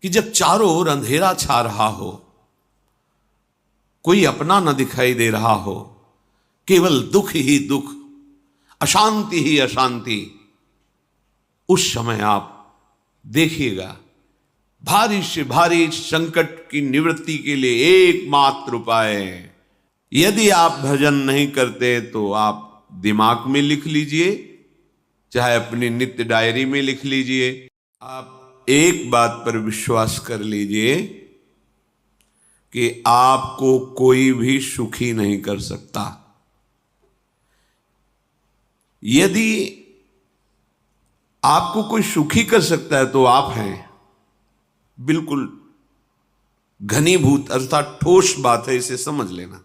कि जब चारों ओर अंधेरा छा रहा हो, कोई अपना न दिखाई दे रहा हो, केवल दुख ही दुख, अशांति ही अशांति, उस समय आप देखिएगा भारी से भारी संकट की निवृत्ति के लिए एकमात्र उपाय है। यदि आप भजन नहीं करते तो आप दिमाग में लिख लीजिए, चाहे अपनी नित्य डायरी में लिख लीजिए। आप एक बात पर विश्वास कर लीजिए कि आपको कोई भी सुखी नहीं कर सकता। यदि आपको कोई सुखी कर सकता है तो आप हैं। बिल्कुल घनीभूत अर्थात ठोस बात है, इसे समझ लेना।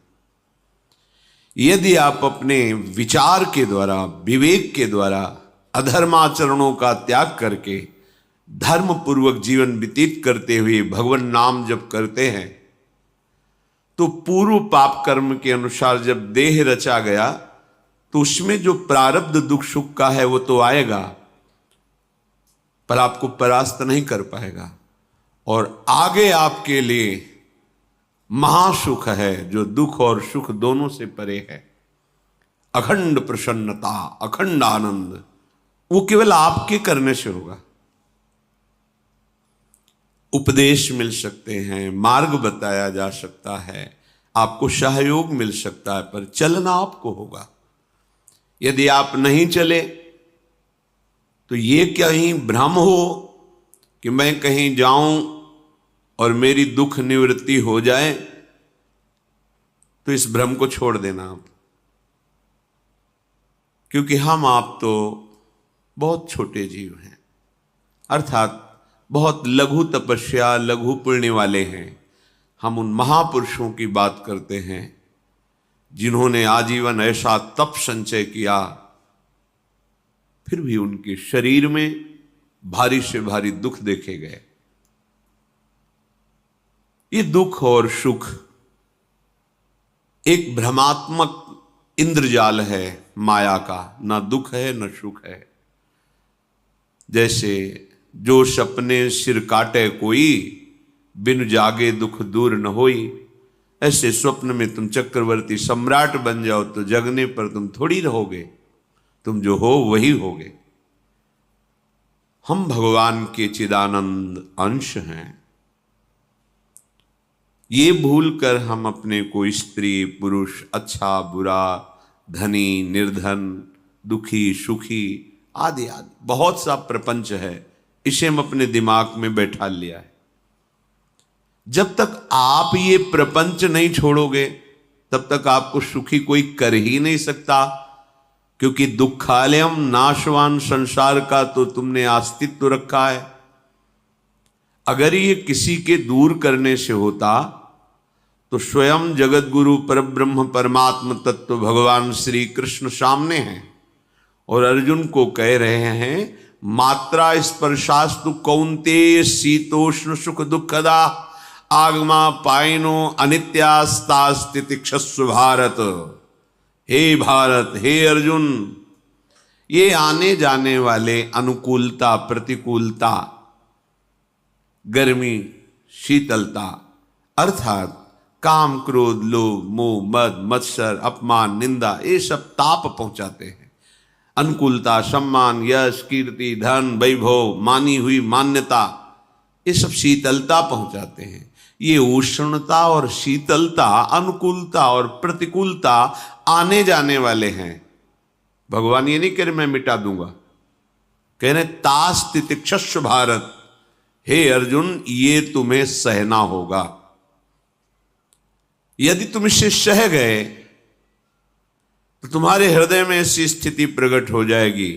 यदि आप अपने विचार के द्वारा, विवेक के द्वारा अधर्माचरणों का त्याग करके धर्म पूर्वक जीवन व्यतीत करते हुए भगवान नाम जप करते हैं, तो पूर्व पाप कर्म के अनुसार जब देह रचा गया तो उसमें जो प्रारब्ध दुख सुख का है वो तो आएगा, पर आपको परास्त नहीं कर पाएगा। और आगे आपके लिए महासुख है जो दुख और सुख दोनों से परे है। अखंड प्रसन्नता, अखंड आनंद, वो केवल आपके करने से होगा। उपदेश मिल सकते हैं, मार्ग बताया जा सकता है, आपको सहयोग मिल सकता है, पर चलना आपको होगा। यदि आप नहीं चले तो ये कहीं भ्रम हो कि मैं कहीं जाऊं और मेरी दुख निवृत्ति हो जाए, तो इस भ्रम को छोड़ देना आप। क्योंकि हम आप तो बहुत छोटे जीव हैं, अर्थात बहुत लघु तपस्या, लघु पुण्य वाले हैं। हम उन महापुरुषों की बात करते हैं जिन्होंने आजीवन ऐसा तप संचय किया, फिर भी उनके शरीर में भारी से भारी दुख देखे गए। ये दुख और सुख एक भ्रमात्मक इंद्रजाल है माया का, ना दुख है न सुख है। जैसे जो सपने सिर काटे कोई, बिन जागे दुख दूर न होई। ऐसे स्वप्न में तुम चक्रवर्ती सम्राट बन जाओ तो जगने पर तुम थोड़ी रहोगे, तुम जो हो वही होगे। हम भगवान के चिदानंद अंश हैं। ये भूल कर हम अपने को स्त्री पुरुष, अच्छा बुरा, धनी निर्धन, दुखी सुखी आदि आदि बहुत सा प्रपंच है, इसे हम अपने दिमाग में बैठा लिया है। जब तक आप ये प्रपंच नहीं छोड़ोगे तब तक आपको सुखी कोई कर ही नहीं सकता, क्योंकि दुखालयम नाशवान संसार का तो तुमने अस्तित्व रखा है। अगर ये किसी के दूर करने से होता तो स्वयं जगत गुरु परब्रह्म परमात्म तत्व भगवान श्री कृष्ण सामने हैं और अर्जुन को कह रहे हैं, मात्रा स्पर्शास्तु कौन्तेय शीतोष्ण सुख दुखदा आगमा पायनो अनित्यास्ता स्थितिक्षस्व भारत। हे भारत, हे अर्जुन, ये आने जाने वाले अनुकूलता प्रतिकूलता, गर्मी शीतलता, अर्थात काम क्रोध लोभ मोह मद मत्सर अपमान निंदा, ये सब ताप पहुंचाते हैं। अनुकूलता सम्मान यश कीर्ति धन वैभव मानी हुई मान्यता, ये सब शीतलता पहुंचाते हैं। ये उष्णता और शीतलता, अनुकूलता और प्रतिकूलता आने जाने वाले हैं। भगवान ये नहीं कह रहे मैं मिटा दूंगा, कह रहे तास तितिक्षस्व भारत। हे अर्जुन, ये तुम्हें सहना होगा। यदि तुम इसे सह गए तो तुम्हारे हृदय में ऐसी स्थिति प्रकट हो जाएगी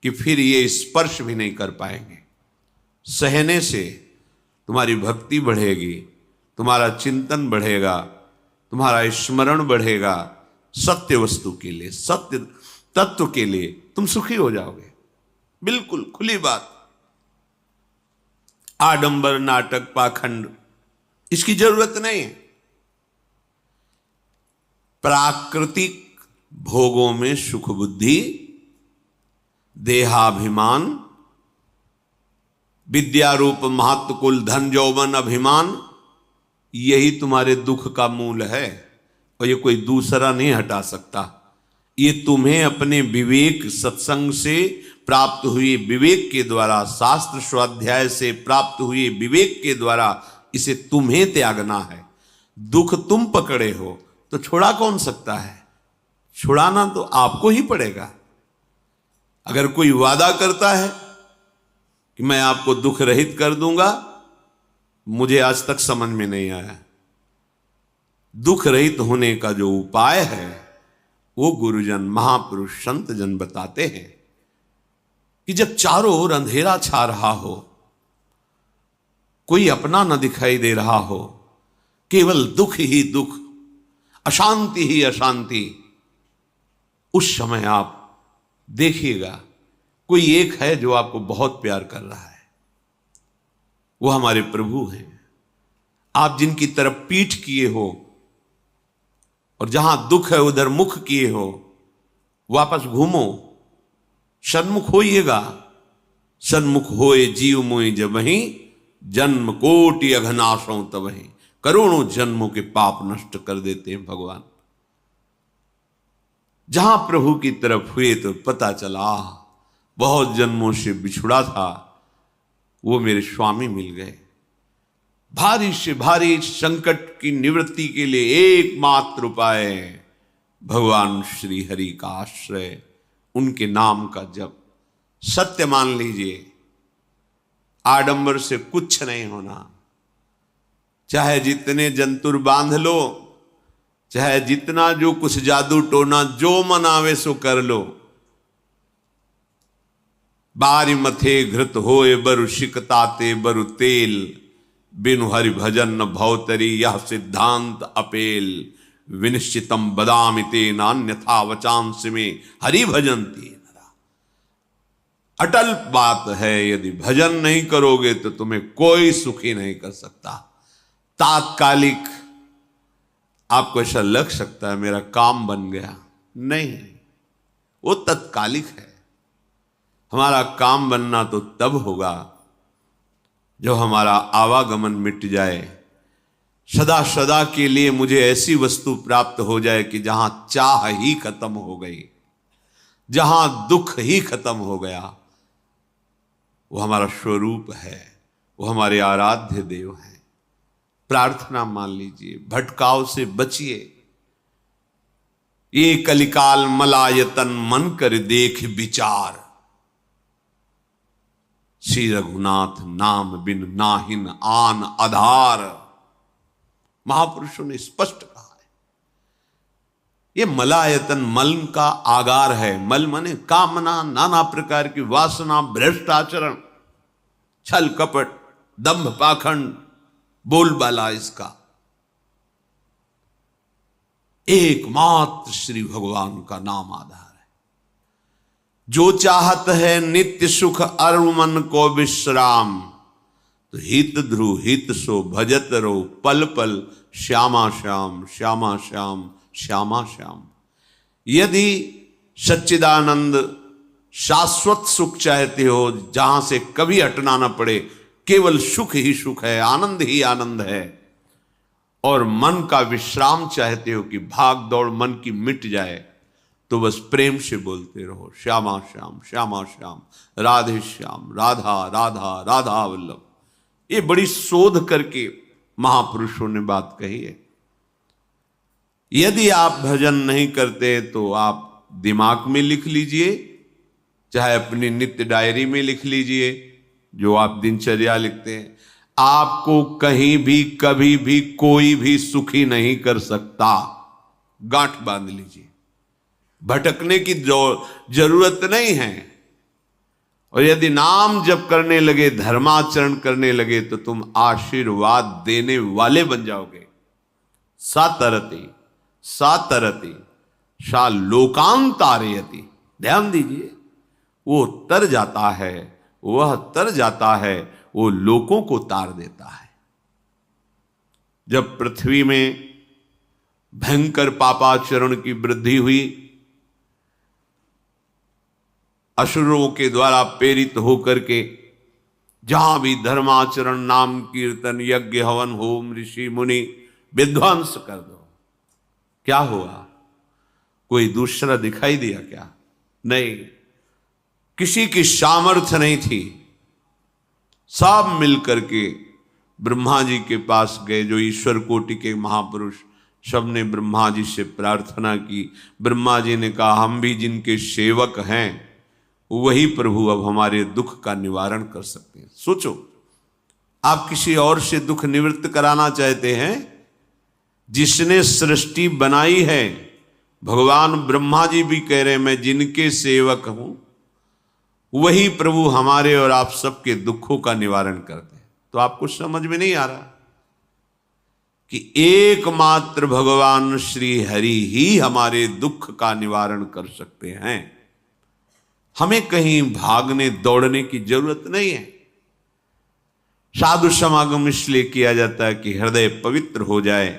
कि फिर ये स्पर्श भी नहीं कर पाएंगे। सहने से तुम्हारी भक्ति बढ़ेगी, तुम्हारा चिंतन बढ़ेगा, तुम्हारा स्मरण बढ़ेगा, सत्य वस्तु के लिए, सत्य तत्व के लिए तुम सुखी हो जाओगे। बिल्कुल खुली बात। आडंबर नाटक पाखंड इसकी जरूरत नहीं है। प्राकृतिक भोगों में सुख बुद्धि, देहाभिमान, विद्या रूप महत्व कुल धन यौवन अभिमान, यही तुम्हारे दुख का मूल है और ये कोई दूसरा नहीं हटा सकता। ये तुम्हें अपने विवेक सत्संग से प्राप्त हुए विवेक के द्वारा, शास्त्र स्वाध्याय से प्राप्त हुए विवेक के द्वारा इसे तुम्हें त्यागना है। दुख तुम पकड़े हो तो छुड़ा कौन सकता है? छुड़ाना तो आपको ही पड़ेगा। अगर कोई वादा करता है कि मैं आपको दुख रहित कर दूंगा, मुझे आज तक समझ में नहीं आया। दुख रहित होने का जो उपाय है वो गुरुजन, महापुरुष, संत जन बताते हैं कि जब चारों ओर अंधेरा छा रहा हो, कोई अपना न दिखाई दे रहा हो, केवल दुख ही दुख, अशांति ही अशांति, उस समय आप देखिएगा कोई एक है जो आपको बहुत प्यार कर रहा है। वो हमारे प्रभु हैं। आप जिनकी तरफ पीठ किए हो और जहां दुख है उधर मुख किए हो, वापस घूमो, सन्मुख होइएगा। सन्मुख होए जीव मोहि जब वहीं, जन्म कोटि अघनाशों तब वहीं। करोड़ों जन्मों के पाप नष्ट कर देते हैं भगवान। जहां प्रभु की तरफ हुए तो पता चला बहुत जन्मों से बिछुड़ा था, वो मेरे स्वामी मिल गए। भारी से भारी संकट की निवृत्ति के लिए एकमात्र उपाय भगवान श्री हरि का आश्रय, उनके नाम का जप। सत्य मान लीजिए, आडंबर से कुछ नहीं होना। चाहे जितने जंतुर बांध लो, चाहे जितना जो कुछ जादू टोना जो मनावे सो कर लो, बारी मथे घृत होए बरु शिकताते बरु तेल, बिनु हरि भजन न भवतरी यह सिद्धांत अपेल। विनिश्चितम बदामि तेन अन्यथा वचांस में हरि भजन्ति नरा। अटल बात है, यदि भजन नहीं करोगे तो तुम्हें कोई सुखी नहीं कर सकता। तात्कालिक आपको ऐसा लग सकता है मेरा काम बन गया, नहीं, वो तत्कालिक है। हमारा काम बनना तो तब होगा जब हमारा आवागमन मिट जाए, सदा सदा के लिए मुझे ऐसी वस्तु प्राप्त हो जाए कि जहां चाह ही खत्म हो गई, जहां दुख ही खत्म हो गया। वो हमारा स्वरूप है, वो हमारे आराध्य देव हैं। प्रार्थना मान लीजिए, भटकाव से बचिए। ये कलिकाल मलायतन मन कर देख विचार, श्री रघुनाथ नाम बिन नाहिन आन आधार। महापुरुषों ने स्पष्ट कहा है। ये मलायतन मल का आगार है। मल माने कामना, नाना प्रकार की वासना, भ्रष्ट आचरण, छल कपट, दंभ पाखंड, बोलबाला, इसका एकमात्र श्री भगवान का नाम आधार है। जो चाहत है नित्य सुख अरु मन को विश्राम, तो हित ध्रुव हित सो भजत रो पल पल श्यामा श्याम श्यामा श्याम श्यामा श्याम। यदि सच्चिदानंद शाश्वत सुख चाहते हो, जहां से कभी हटना ना पड़े, केवल सुख ही सुख है, आनंद ही आनंद है, और मन का विश्राम चाहते हो कि भाग दौड़ मन की मिट जाए, तो बस प्रेम से बोलते रहो श्यामा श्याम श्यामा श्याम, राधे श्याम, राधा राधा राधा वल्लभ। ये बड़ी शोध करके महापुरुषों ने बात कही है। यदि आप भजन नहीं करते तो आप दिमाग में लिख लीजिए, चाहे अपनी नित्य डायरी में लिख लीजिए, जो आप दिनचर्या लिखते हैं। आपको कहीं भी कभी भी कोई भी सुखी नहीं कर सकता। गांठ बांध लीजिए, भटकने की जरूरत नहीं है। और यदि नाम जप करने लगे, धर्माचरण करने लगे, तो तुम आशीर्वाद देने वाले बन जाओगे। सातरति सातरति सा लोकांतारयति। ध्यान दीजिए, वो तर जाता है, वह तर जाता है, वो लोकों को तार देता है। जब पृथ्वी में भयंकर पापाचरण की वृद्धि हुई, असुरों के द्वारा प्रेरित होकर के जहां भी धर्माचरण, नाम कीर्तन, यज्ञ, हवन, होम, ऋषि मुनि विध्वंस कर दो, क्या हुआ? कोई दूसरा दिखाई दिया क्या? नहीं, किसी की सामर्थ्य नहीं थी। सब मिलकर के ब्रह्मा जी के पास गए, जो ईश्वर कोटि के महापुरुष, सबने ब्रह्मा जी से प्रार्थना की। ब्रह्मा जी ने कहा, हम भी जिनके सेवक हैं वही प्रभु अब हमारे दुख का निवारण कर सकते हैं। सोचो, आप किसी और से दुख निवृत्त कराना चाहते हैं? जिसने सृष्टि बनाई है, भगवान ब्रह्मा जी भी कह रहे हैं मैं जिनके सेवक हूं वही प्रभु हमारे और आप सबके दुखों का निवारण करते हैं। तो आपको समझ में नहीं आ रहा कि एकमात्र भगवान श्री हरि ही हमारे दुख का निवारण कर सकते हैं। हमें कहीं भागने दौड़ने की जरूरत नहीं है। साधु समागम इसलिए किया जाता है कि हृदय पवित्र हो जाए,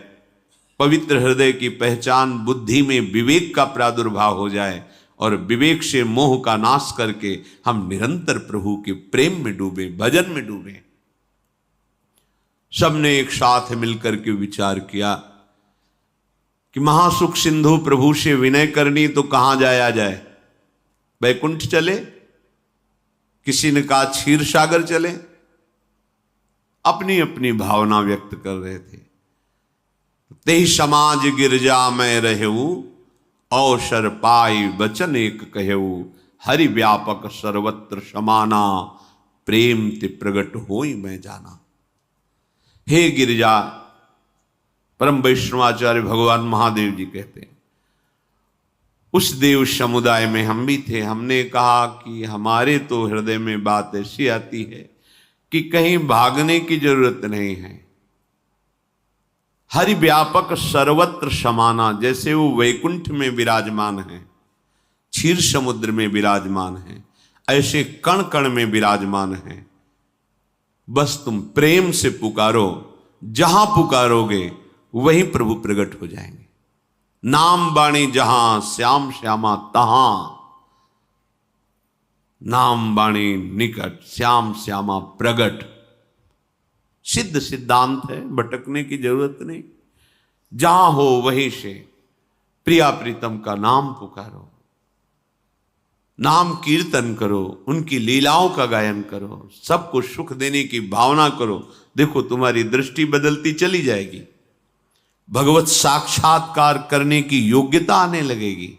पवित्र हृदय की पहचान बुद्धि में विवेक का प्रादुर्भाव हो जाए, और विवेक से मोह का नाश करके हम निरंतर प्रभु के प्रेम में डूबे, भजन में डूबे। सबने एक साथ मिलकर के विचार किया कि महासुख सिंधु प्रभु से विनय करनी तो कहां जाया जाए? वैकुंठ चले, किसी ने कहा क्षीर सागर चले। अपनी अपनी भावना व्यक्त कर रहे थे। तेहि समाज गिरजा में रहेऊ, अवसर पाई वचन एक कहेऊ, हरि व्यापक सर्वत्र समाना, प्रेम ते प्रगट होई मैं जाना। हे गिरिजा, परम वैष्णवाचार्य भगवान महादेव जी कहते हैं, उस देव समुदाय में हम भी थे। हमने कहा कि हमारे तो हृदय में बात ऐसी आती है कि कहीं भागने की जरूरत नहीं है। हरि व्यापक सर्वत्र समाना, जैसे वो वैकुंठ में विराजमान है, क्षीर समुद्र में विराजमान है, ऐसे कण कण में विराजमान है। बस तुम प्रेम से पुकारो, जहां पुकारोगे वहीं प्रभु प्रकट हो जाएंगे। नाम बाणी जहां श्याम श्यामा तहां, नाम बाणी निकट श्याम श्यामा प्रगट। सिद्ध सिद्धांत है, भटकने की जरूरत नहीं। जहां हो वहीं से प्रिया प्रीतम का नाम पुकारो, नाम कीर्तन करो, उनकी लीलाओं का गायन करो, सबको सुख देने की भावना करो। देखो तुम्हारी दृष्टि बदलती चली जाएगी, भगवत साक्षात्कार करने की योग्यता आने लगेगी।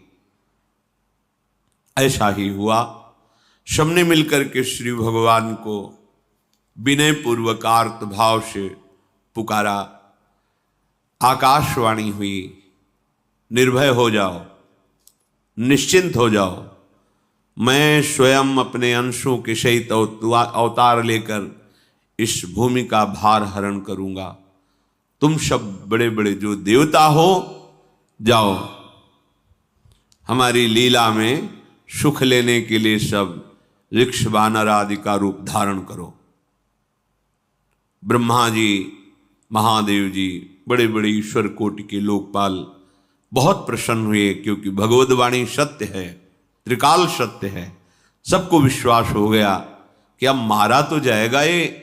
ऐसा ही हुआ। सबने मिलकर के श्री भगवान को विनय पूर्वक आर्त भाव से पुकारा। आकाशवाणी हुई, निर्भय हो जाओ, निश्चिंत हो जाओ, मैं स्वयं अपने अंशों के सहित अवतार लेकर इस भूमि का भार हरण करूंगा। तुम सब बड़े बड़े जो देवता हो, जाओ हमारी लीला में सुख लेने के लिए सब ऋक्ष वानर आदि का रूप धारण करो। ब्रह्मा जी, महादेव जी, बड़े बड़े ईश्वर कोटि के लोकपाल बहुत प्रसन्न हुए, क्योंकि भगवद वाणी सत्य है, त्रिकाल सत्य है। सबको विश्वास हो गया कि अब मारा तो जाएगा ये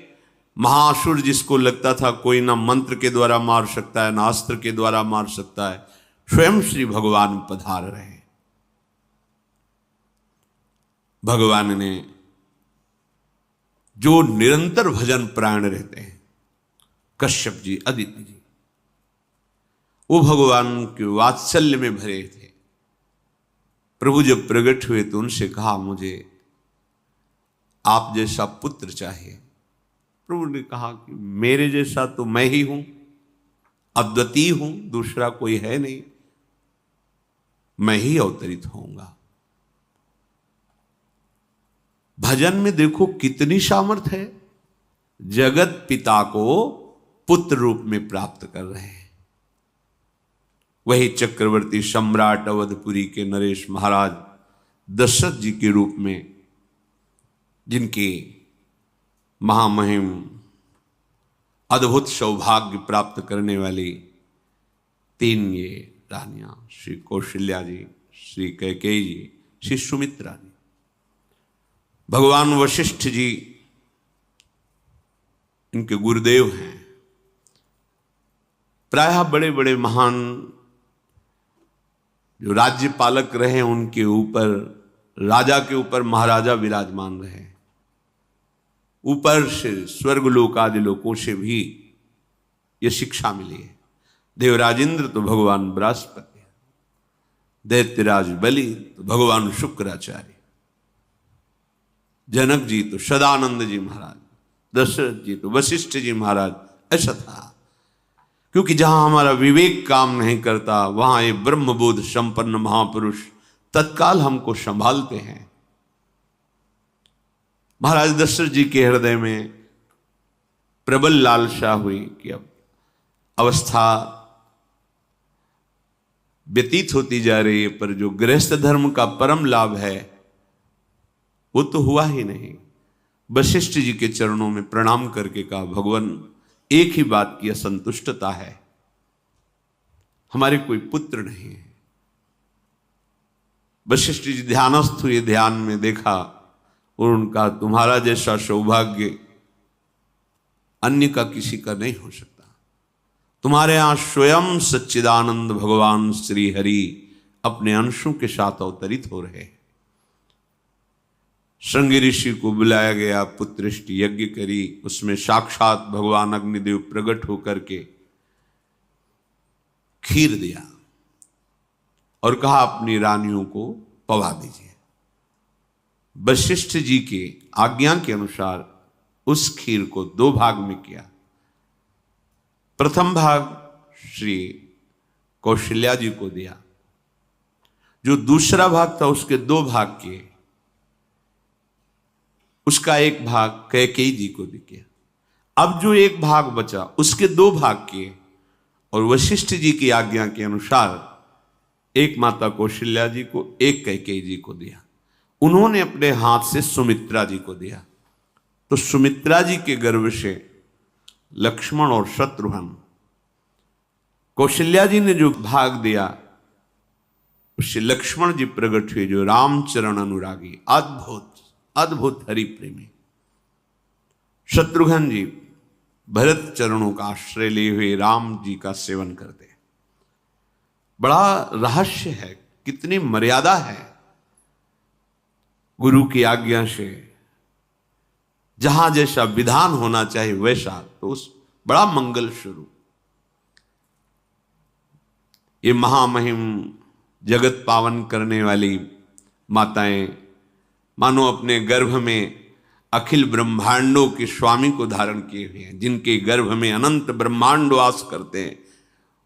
महासुर, जिसको लगता था कोई ना मंत्र के द्वारा मार सकता है, ना अस्त्र के द्वारा मार सकता है। स्वयं श्री भगवान पधार रहे। भगवान ने जो निरंतर भजन प्राण रहते हैं, कश्यप जी, अदिति जी, वो भगवान के वात्सल्य में भरे थे। प्रभु जब प्रकट हुए तो उनसे कहा, मुझे आप जैसा पुत्र चाहिए। प्रभु ने कहा कि मेरे जैसा तो मैं ही हूं, अद्वितीय हूं, दूसरा कोई है नहीं, मैं ही अवतरित होऊंगा। भजन में देखो कितनी सामर्थ्य है। जगत पिता को पुत्र रूप में प्राप्त कर रहे हैं। वही चक्रवर्ती सम्राट अवधपुरी के नरेश महाराज दशरथ जी के रूप में, जिनके महामहिम अद्भुत सौभाग्य प्राप्त करने वाली 3 ये रानियां, श्री कौशल्या जी, श्री कैकेयी जी, श्री सुमित्रा जी। भगवान वशिष्ठ जी इनके गुरुदेव हैं। प्रायः बड़े बड़े महान जो राज्य पालक रहे उनके ऊपर, राजा के ऊपर महाराजा विराजमान रहे। ऊपर से स्वर्गलोक आदि लोकों से भी ये शिक्षा मिली है। देवराजेंद्र तो भगवान बृहस्पति, दैत्यराज बलि तो भगवान शुक्राचार्य, जनक जी तो सदानंद जी महाराज, दशरथ जी तो वशिष्ठ जी महाराज। ऐसा था, क्योंकि जहां हमारा विवेक काम नहीं करता वहां ये ब्रह्मबोध संपन्न महापुरुष तत्काल हमको संभालते हैं। महाराज दशरथ जी के हृदय में प्रबल लालसा हुई कि अब अवस्था व्यतीत होती जा रही है, पर जो गृहस्थ धर्म का परम लाभ है वो तो हुआ ही नहीं। वशिष्ठ जी के चरणों में प्रणाम करके कहा, भगवान एक ही बात की असंतुष्टता है, हमारे कोई पुत्र नहीं है। वशिष्ठ जी ध्यानस्थ हुए, ध्यान में देखा और उनका, तुम्हारा जैसा सौभाग्य अन्य का किसी का नहीं हो सकता। तुम्हारे यहां स्वयं सच्चिदानंद भगवान श्री हरि अपने अंशों के साथ अवतरित हो रहे हैं। श्रृंगी ऋषि को बुलाया गया, पुत्रेष्टि यज्ञ करी, उसमें साक्षात भगवान अग्निदेव प्रकट होकर के खीर दिया और कहा अपनी रानियों को पवा दीजिए। वशिष्ठ जी के आज्ञा के अनुसार उस खीर को 2 भाग में किया। प्रथम भाग श्री कौशल्या जी को दिया, जो दूसरा भाग था उसके 2 भाग किए, उसका 1 भाग कैकेयी जी को दिया। अब जो 1 भाग बचा उसके 2 भाग किए और वशिष्ठ जी की आज्ञा के अनुसार एक माता कौशल्या जी को, एक कैकेयी जी को दिया। उन्होंने अपने हाथ से सुमित्रा जी को दिया। तो सुमित्रा जी के गर्भ से लक्ष्मण और शत्रुघ्न, कौशल्या जी ने जो भाग दिया उससे लक्ष्मण जी प्रकट हुए, जो रामचरण अनुरागी, अद्भुत अद्भुत हरि प्रेमी। शत्रुघ्न जी भरत चरणों का आश्रय लिए हुए राम जी का सेवन करते हैं। बड़ा रहस्य है, कितनी मर्यादा है गुरु की आज्ञा से। जहां जैसा विधान होना चाहिए वैसा, तो उस बड़ा मंगल स्वरूप ये महामहिम जगत पावन करने वाली माताएं मानो अपने गर्भ में अखिल ब्रह्मांडों के स्वामी को धारण किए हुए हैं, जिनके गर्भ में अनंत ब्रह्मांड वास करते हैं,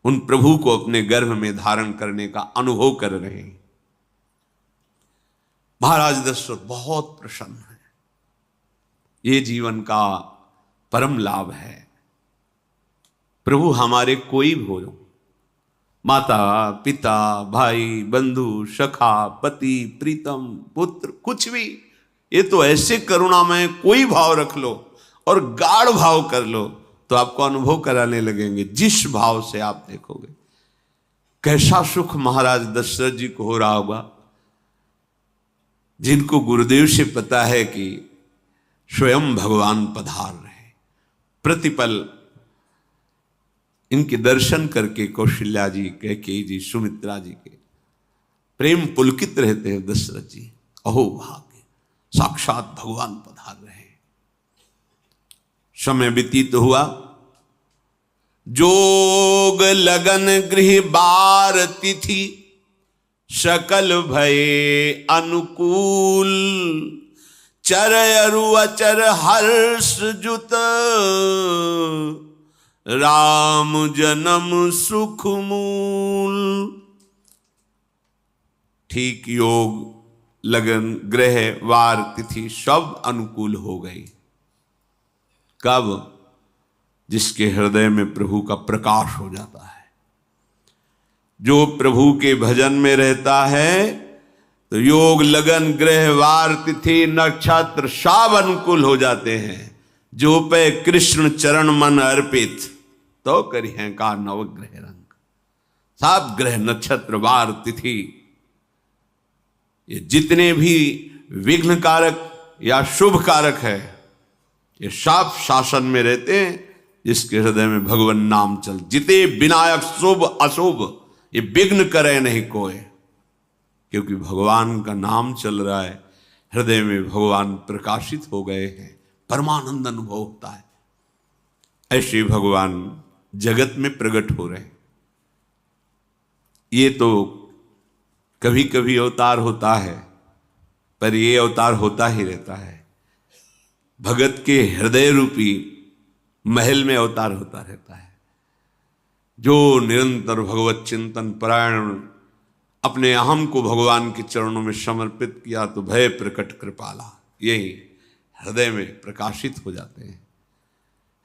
उन प्रभु को अपने गर्भ में धारण करने का अनुभव कर रहे हैं। महाराज दशरथ बहुत प्रसन्न है। ये जीवन का परम लाभ है। प्रभु हमारे कोई भी हो, माता पिता भाई बंधु सखा पति प्रीतम पुत्र, कुछ भी, ये तो ऐसे करुणामय कोई भाव रख लो और गाढ़ भाव कर लो तो आपको अनुभव कराने लगेंगे। जिस भाव से आप देखोगे कैसा सुख महाराज दशरथ जी को हो रहा होगा, जिनको गुरुदेव से पता है कि स्वयं भगवान पधार रहे। प्रतिपल इनके दर्शन करके कौशल्या जी, कैकेयी जी, सुमित्रा जी के प्रेम पुलकित रहते हैं। दशरथ जी, अहो भाग्य, साक्षात भगवान पधार रहे हैं। समय व्यतीत हुआ, जोग लगन गृह बार तिथि, सकल भये अनुकूल, चर अरु अचर हर्ष जुत, राम जन्म सुख मूल। ठीक योग लगन ग्रह वार तिथि सब अनुकूल हो गई। कब? जिसके हृदय में प्रभु का प्रकाश हो जाता है, जो प्रभु के भजन में रहता है, तो योग लगन ग्रह वार तिथि नक्षत्र सब अनुकूल हो जाते हैं। जो पे कृष्ण चरण मन अर्पित, तो करी हैं का नवग्रह रंग। सात ग्रह नक्षत्र वार तिथि, ये जितने भी विघ्न कारक या शुभ कारक है, ये सब शासन में रहते हैं जिसके हृदय में भगवान नाम चल। जिते विनायक शुभ अशुभ, ये विघ्न करे नहीं कोई, क्योंकि भगवान का नाम चल रहा है, हृदय में भगवान प्रकाशित हो गए हैं, परमानंद अनुभव होता है। ऐसे भगवान जगत में प्रकट हो रहे हैं। ये तो कभी कभी अवतार होता है, पर ये अवतार होता ही रहता है। भगत के हृदय रूपी महल में अवतार होता रहता है। जो निरंतर भगवत चिंतन परायण अपने अहम को भगवान के चरणों में समर्पित किया तो भय प्रकट कृपाला, यही हृदय में प्रकाशित हो जाते हैं।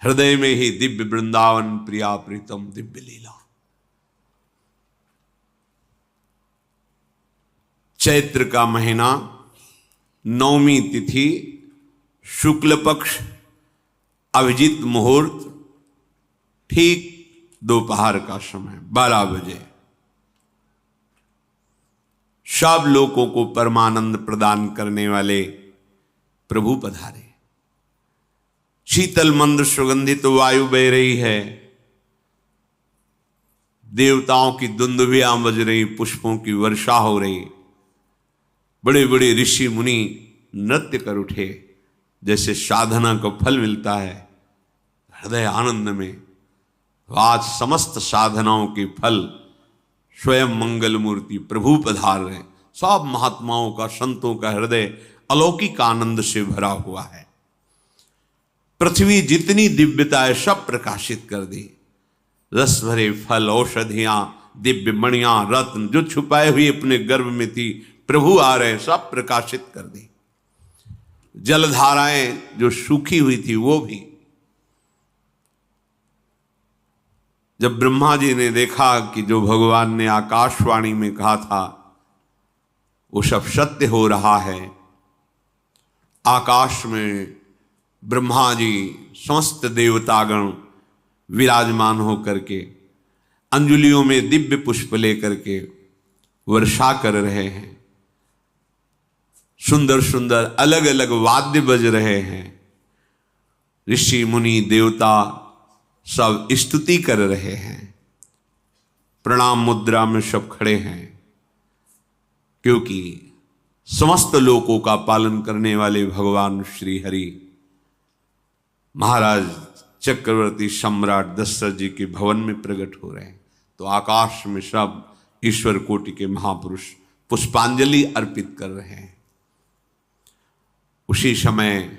हृदय में ही दिव्य वृंदावन प्रिया प्रीतम दिव्य लीला। चैत्र का महीना, नवमी तिथि, शुक्ल पक्ष, अभिजीत मुहूर्त, ठीक दोपहर का समय 12 बजे सब लोगों को परमानंद प्रदान करने वाले प्रभु पधारे। शीतल मंद सुगंधित वायु बह रही है, देवताओं की दुंदुभियां बज रही, पुष्पों की वर्षा हो रही, बड़े बड़े ऋषि मुनि नृत्य कर उठे। जैसे साधना को फल मिलता है हृदय आनंद में, आज समस्त साधनाओं के फल स्वयं मंगल मूर्ति प्रभु पधार रहे। सब महात्माओं का, संतों का हृदय अलौकिक आनंद से भरा हुआ है। पृथ्वी जितनी दिव्यता है सब प्रकाशित कर दी। रस भरे फल, औषधियां, दिव्य मणियां, रत्न जो छुपाए हुए अपने गर्भ में थी, प्रभु आ रहे, सब प्रकाशित कर दी। जलधाराएं जो सूखी हुई थी वो भी। जब ब्रह्मा जी ने देखा कि जो भगवान ने आकाशवाणी में कहा था वो सब सत्य हो रहा है, आकाश में ब्रह्मा जी समस्त देवतागण विराजमान होकर के अंजलियों में दिव्य पुष्प लेकर के वर्षा कर रहे हैं, सुंदर सुंदर अलग अलग वाद्य बज रहे हैं, ऋषि मुनि देवता सब स्तुति कर रहे हैं, प्रणाम मुद्रा में सब खड़े हैं, क्योंकि समस्त लोकों का पालन करने वाले भगवान श्री हरि महाराज चक्रवर्ती सम्राट दशरथ जी के भवन में प्रकट हो रहे हैं। तो आकाश में सब ईश्वर कोटि के महापुरुष पुष्पांजलि अर्पित कर रहे हैं। उसी समय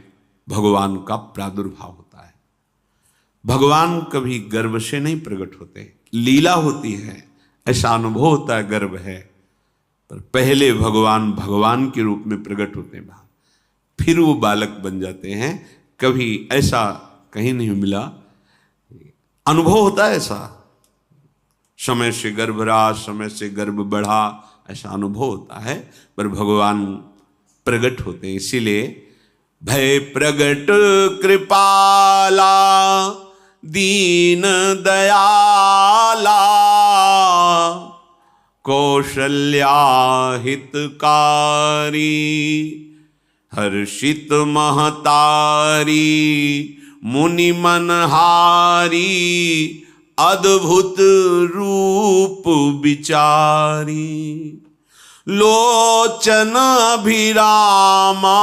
भगवान का प्रादुर्भाव होता है। भगवान कभी गर्भ से नहीं प्रकट होते, लीला होती है, ऐसा अनुभव होता है गर्भ है, पर पहले भगवान भगवान के रूप में प्रकट होते हैं, फिर वो बालक बन जाते हैं। कभी ऐसा कहीं नहीं मिला, अनुभव होता है ऐसा, समय से गर्भ रहा, समय से गर्भ बढ़ा, ऐसा अनुभव होता है, पर भगवान प्रकट होते हैं। इसीलिए भय प्रगट कृपाला दीन दयाला कौशल्या हितकारी हर्षित महतारी मुनि मनहारी अद्भुत रूप विचारी लोचन अभिरामा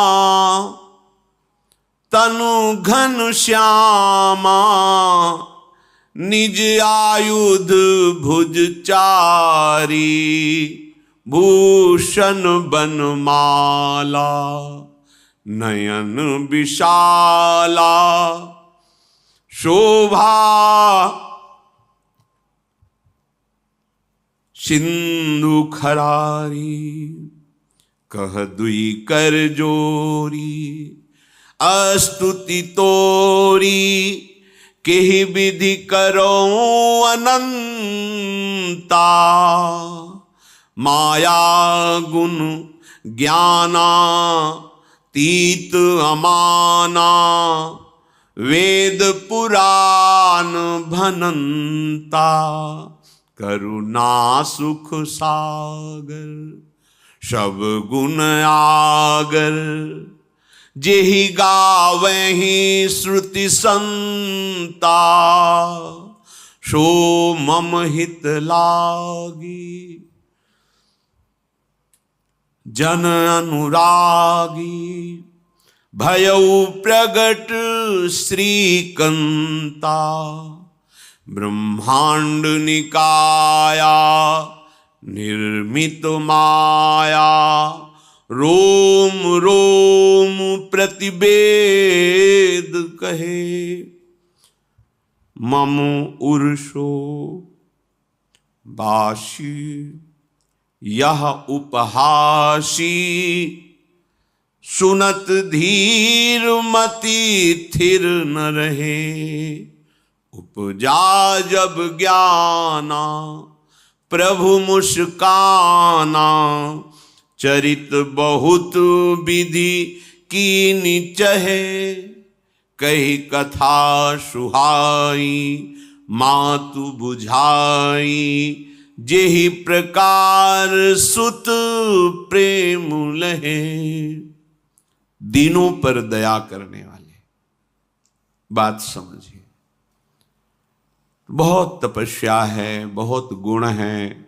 तनु घन श्यामा निज आयुध भुज चारी भूषण बनमाला नयन विशाला शोभा सिंधु खरारी कह दुई कर जोरी अस्तुति तोरी केहि विधि करो अनंता माया गुण ज्ञाना तीत अमाना वेद पुराण भनंता करुणा सुख सागर सब गुण आगर जेहि गावहि श्रुति संता, सो मम हित लागी। जन अनुरागी भयउ प्रगट श्रीकंता, ब्रह्मांड निकाया निर्मित माया, रोम रोम प्रतिवेद कहे, मम उर्षो बाशी यह उपहासी, सुनत धीर मति थिर न रहे, उपजा जब ज्ञाना प्रभु मुस्काना, चरित बहुत विधि कीनि चहे, कही कथा सुहाई मातु बुझाई, जेहि प्रकार सुत प्रेम लहे। दीनों पर दया करने वाले, बात समझिए। बहुत तपस्या है, बहुत गुण है,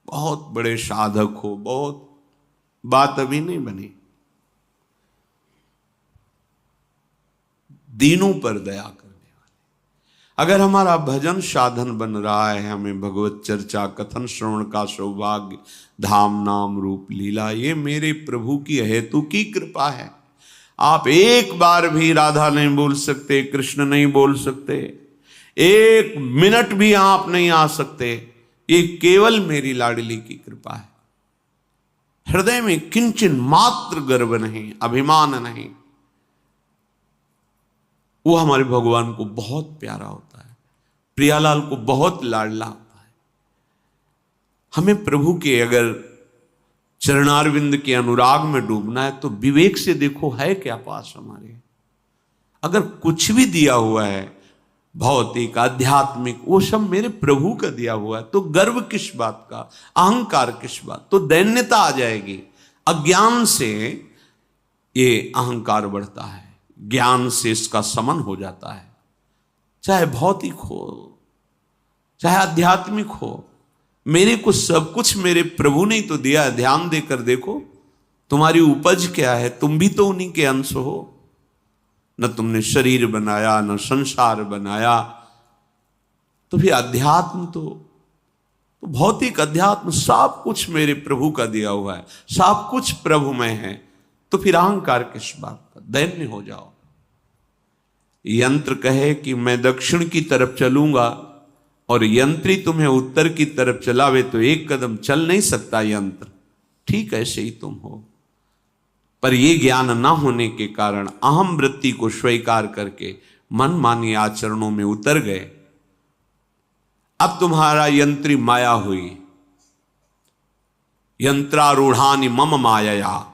बहुत बड़े साधक हो, बहुत बात अभी नहीं बनी। दीनों पर दया करने वाले। अगर हमारा भजन साधन बन रहा है, हमें भगवत चर्चा कथन श्रवण का सौभाग्य, धाम नाम रूप लीला, ये मेरे प्रभु की हेतु की कृपा है। आप एक बार भी राधा नहीं बोल सकते, कृष्ण नहीं बोल सकते, एक मिनट भी आप नहीं आ सकते, ये केवल मेरी लाडली की कृपा है। हृदय में किंचन मात्र गर्व नहीं, अभिमान नहीं। वो हमारे भगवान को बहुत प्यारा होता है, प्रियालाल को बहुत लाडला होता है। हमें प्रभु के अगर चरणारविंद के अनुराग में डूबना है तो विवेक से देखो है क्या पास हमारे। अगर कुछ भी दिया हुआ है भौतिक आध्यात्मिक, वो सब मेरे प्रभु का दिया हुआ है, तो गर्व किस बात का, अहंकार किस बात, तो दैन्यता आ जाएगी। अज्ञान से ये अहंकार बढ़ता है, ज्ञान से इसका समन हो जाता है। चाहे भौतिक हो चाहे आध्यात्मिक हो, मेरे को सब कुछ मेरे प्रभु ने तो दिया है। ध्यान देकर देखो तुम्हारी उपज क्या है, तुम भी तो उन्हीं के अंश हो। न तुमने शरीर बनाया, न संसार बनाया, तो फिर अध्यात्म तो भौतिक अध्यात्म सब कुछ मेरे प्रभु का दिया हुआ है, सब कुछ प्रभु में है, तो फिर अहंकार किस बात का, दैन्य हो जाओ। यंत्र कहे कि मैं दक्षिण की तरफ चलूंगा और यंत्री तुम्हें उत्तर की तरफ चलावे तो एक कदम चल नहीं सकता यंत्र। ठीक ऐसे ही तुम हो, पर यह ज्ञान न होने के कारण अहम वृत्ति को स्वीकार करके मनमानी आचरणों में उतर गए। अब तुम्हारा यंत्री माया हुई, यंत्रारूढ़ानि मम मायया,